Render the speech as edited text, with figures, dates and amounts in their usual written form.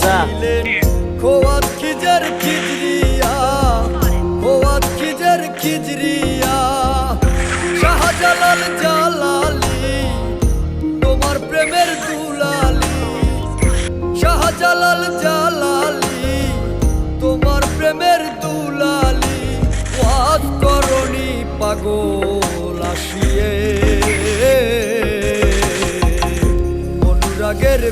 যা খোয়াত Khizr খিজরিয়া খোয়াত Khizr খিজরিয়া Shahjalal জালালি তোমার প্রেমের দুলালি শাহজালাল জালালি তোমার প্রেমের দুলালি ওয়াজ করনি পাগল আসিয়ে অনুরাগের